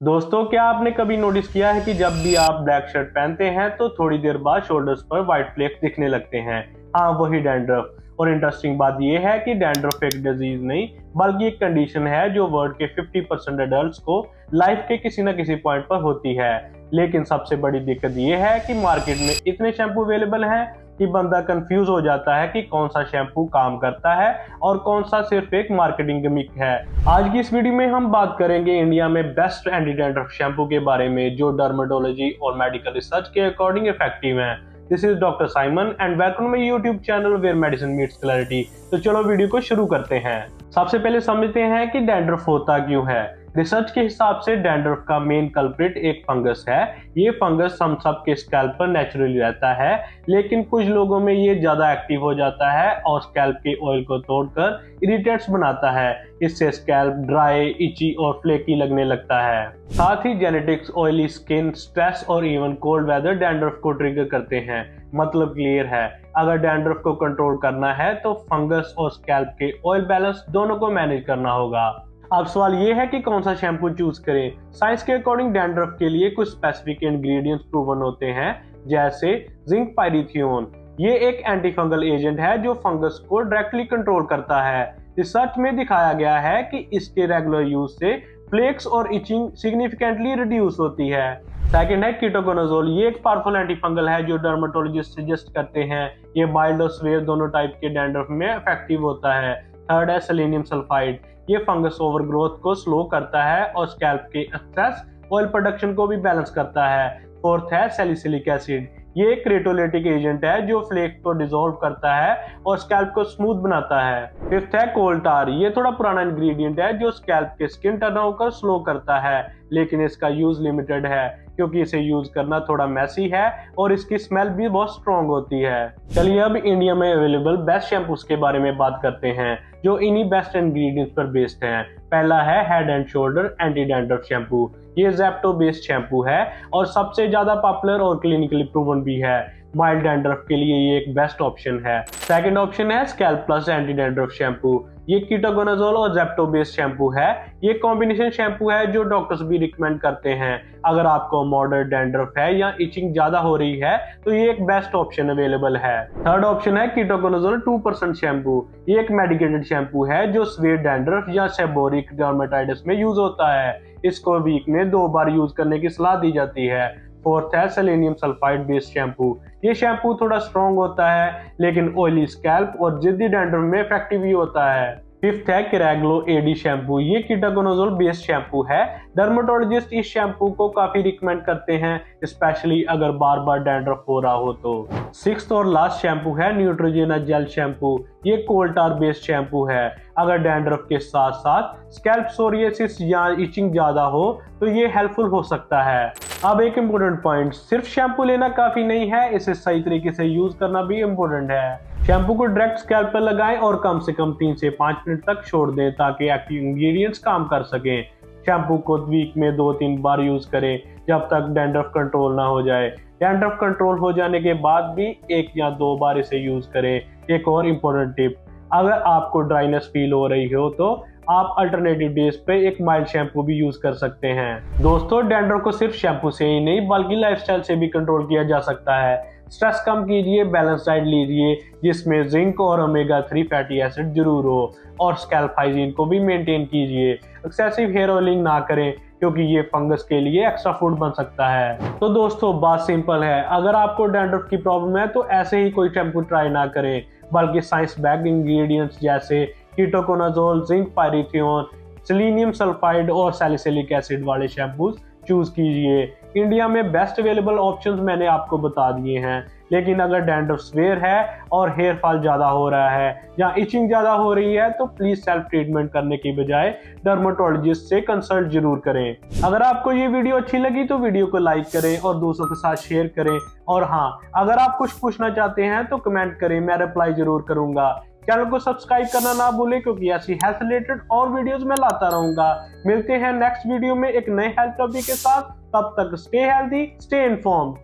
दोस्तों, क्या आपने कभी नोटिस किया है कि जब भी आप ब्लैक शर्ट पहनते हैं तो थोड़ी देर बाद शोल्डर्स पर व्हाइट फ्लेक्स दिखने लगते हैं। हाँ, वही डैंड्रफ। और इंटरेस्टिंग बात यह है कि डैंड्रफ एक डिजीज नहीं बल्कि एक कंडीशन है जो वर्ल्ड के 50% एडल्ट्स को लाइफ के किसी न किसी पॉइंट पर होती है। लेकिन सबसे बड़ी दिक्कत यह है कि मार्केट में इतने शैम्पू अवेलेबल हैं कि बंदा कंफ्यूज हो जाता है कि कौन सा शैम्पू काम करता है और कौन सा सिर्फ एक मार्केटिंग गिमिक है। आज की इस वीडियो में हम बात करेंगे इंडिया में बेस्ट एंटी डैंड्रफ शैम्पू के बारे में जो डर्मेटोलॉजी और मेडिकल रिसर्च के अकॉर्डिंग इफेक्टिव हैं। This is doctor Simon and welcome my YouTube channel where medicine meets clarity. तो चलो वीडियो को शुरू करते हैं। सबसे पहले समझते हैं कि डैंड्रफ होता क्यों है। रिसर्च के हिसाब से डैंड्रफ का मेन कल्प्रिट एक फंगस है। ये फंगस हम सब के स्कैल्प पर नेचुरली रहता है, लेकिन कुछ लोगों में ये ज्यादा एक्टिव हो जाता है और स्कैल्प के ऑयल को तोड़कर इरिटेट्स बनाता है। इससे स्कैल्प ड्राई, इची और फ्लेकी लगने लगता है। साथ ही जेनेटिक्स, ऑयली स्किन, स्ट्रेस और इवन कोल्ड वेदर डैंड्रफ को ट्रिगर करते हैं। मतलब क्लियर है, अगर डैंड्रफ को कंट्रोल करना है तो फंगस और स्कैल्प के ऑयल बैलेंस दोनों को मैनेज करना होगा। अब सवाल ये है कि कौन सा शैम्पू चूज करें। साइंस के अकॉर्डिंग डैंड्रफ के लिए कुछ स्पेसिफिक इंग्रेडिएंट्स प्रूवन होते हैं, जैसे जिंक पायरिथियोन। ये एक एंटी फंगल एजेंट है जो फंगस को डायरेक्टली कंट्रोल करता है। रिसर्च में दिखाया गया है कि इसके रेगुलर यूज से फ्लेक्स और इचिंग सिग्निफिकेंटली रिड्यूस होती है। सेकंड है कीटोकोनाजोल। ये एक पावरफुल एंटी फंगल है जो डर्मेटोलॉजिस्ट सजेस्ट करते हैं। ये माइल्ड और सीवियर दोनों टाइप के डैंड्रफ में इफेक्टिव होता है। थर्ड है सेलेनियम सल्फाइड। ये फंगस ओवरग्रोथ को स्लो करता है और स्कैल्प के एक्सेस ऑयल प्रोडक्शन को भी बैलेंस करता है। फोर्थ है सैलिसिलिक एसिड। ये एक क्रेटोलाइटिक एजेंट है जो फ्लेक्स को डिसॉल्व करता है और स्कैल्प को स्मूथ बनाता है। फिफ्थ है कोल टार। ये थोड़ा पुराना इंग्रेडिएंट है जो स्कैल्प के स्किन टर्नओवर को स्लो करता है, लेकिन इसका यूज लिमिटेड है क्योंकि इसे यूज करना थोड़ा मैसी है और इसकी स्मेल भी बहुत स्ट्रॉन्ग होती है। चलिए अब इंडिया में अवेलेबल बेस्ट शैम्पूस के बारे में बात करते हैं जो इन्हीं बेस्ट इंग्रेडिएंट्स पर बेस्ड हैं। पहला है head and shoulder anti dandruff shampoo. ये ज़ेप्टो बेस्ड शैम्पू है और सबसे ज्यादा पॉपुलर और क्लिनिकली प्रूवन भी है। माइल्ड डैंड्रफ के लिए ये एक बेस्ट ऑप्शन है। सेकंड ऑप्शन है scalp plus anti dandruff shampoo. ये कीटोकोनाजोल और ज़ेप्टो बेस्ड शैम्पू है। ये कॉम्बिनेशन शैम्पू है जो डॉक्टर्स भी रिकमेंड करते हैं। अगर आपको मॉडरेट डैंड्रफ है या इचिंग ज्यादा हो रही है तो ये एक बेस्ट ऑप्शन अवेलेबल है। थर्ड ऑप्शन है कीटोकोनाजोल 2% शैम्पू। ये एक मेडिकेटेड शैम्पू है जो सीवियर डैंड्रफ या सेबोरिक डर्मेटाइटिस में यूज होता है। इसको वीक में 2 बार यूज करने की सलाह दी जाती है। फोर्थ है सेलेनियम सल्फाइड बेस्ड शैम्पू। ये शैम्पू थोड़ा स्ट्रॉन्ग होता है लेकिन ऑयली स्कैल्प और जिद्दी डैंड्रफ में इफेक्टिव ही होता है। फिफ्थ है केराग्लो एडी शैम्पू। ये कीटोकोनाजोल बेस्ड शैम्पू है। डर्मेटोलॉजिस्ट इस शैम्पू को काफी रिकमेंड करते हैं, स्पेशली अगर बार बार डैंड्रफ हो रहा हो तो। सिक्स्थ और लास्ट शैम्पू है न्यूट्रोजेना जेल शैम्पू। ये कोल टार बेस्ड शैम्पू है। अगर डैंड्रफ के साथ साथ स्कैल्प सोरियासिस या इचिंग ज्यादा हो तो ये हेल्पफुल हो सकता है। अब एक इम्पोर्टेंट पॉइंट, सिर्फ शैम्पू लेना काफी नहीं है, इसे सही तरीके से यूज करना भी इम्पोर्टेंट है। शैम्पू को डायरेक्ट स्कैल्प पर लगाएं और कम से कम 3 से 5 मिनट तक छोड़ दें ताकि एक्टिव इंग्रेडिएंट्स काम कर सकें। शैम्पू को वीक में 2-3 बार यूज करें जब तक डैंड्रफ कंट्रोल ना हो जाए। डैंड्रफ कंट्रोल हो जाने के बाद भी 1 या 2 बार इसे यूज करें। एक और इम्पोर्टेंट टिप, अगर आपको ड्राइनेस फील हो रही हो तो आप अल्टरनेटिव डेज पे एक माइल्ड शैम्पू भी यूज कर सकते हैं। दोस्तों, डैंड्रफ को सिर्फ शैम्पू से ही नहीं बल्कि लाइफस्टाइल से भी कंट्रोल किया जा सकता है। स्ट्रेस कम कीजिए, बैलेंस डाइट लीजिए जिसमें जिंक और ओमेगा 3 फैटी एसिड जरूर हो, और स्कैल्प हाइजीन को भी मेंटेन कीजिए। एक्सेसिव हेयर ऑयलिंग ना करें क्योंकि ये फंगस के लिए एक्स्ट्रा फूड बन सकता है। तो दोस्तों, बात सिंपल है, अगर आपको डैंड्रफ की प्रॉब्लम है तो ऐसे ही कोई शैम्पू ट्राई ना करें बल्कि साइंस बैक्ड इंग्रेडिएंट्स जैसे कीटोकोनाजोल, जिंक पायरिथियोन, सेलेनियम सल्फाइड और सैलिसिलिक एसिड वाले शैम्पूज चूज कीजिए। इंडिया में बेस्ट अवेलेबल ऑप्शंस मैंने आपको बता दिए हैं, लेकिन अगर डैंड्रफ सीवियर है और हेयर फॉल ज्यादा हो रहा है या इचिंग ज्यादा हो रही है तो प्लीज सेल्फ ट्रीटमेंट करने की बजाय डर्मेटोलॉजिस्ट से कंसल्ट जरूर करें। अगर आपको ये वीडियो अच्छी लगी तो वीडियो को लाइक करें और दोस्तों के साथ शेयर करें। और हाँ, अगर आप कुछ पूछना चाहते हैं तो कमेंट करें, मैं रिप्लाई जरूर करूंगा। चैनल को सब्सक्राइब करना ना भूलें क्योंकि ऐसी हेल्थ रिलेटेड और वीडियोस मैं लाता रहूंगा। मिलते हैं नेक्स्ट वीडियो में एक नए हेल्थ टॉपिक के साथ। तब तक स्टे हेल्दी, स्टे इन्फॉर्म्ड।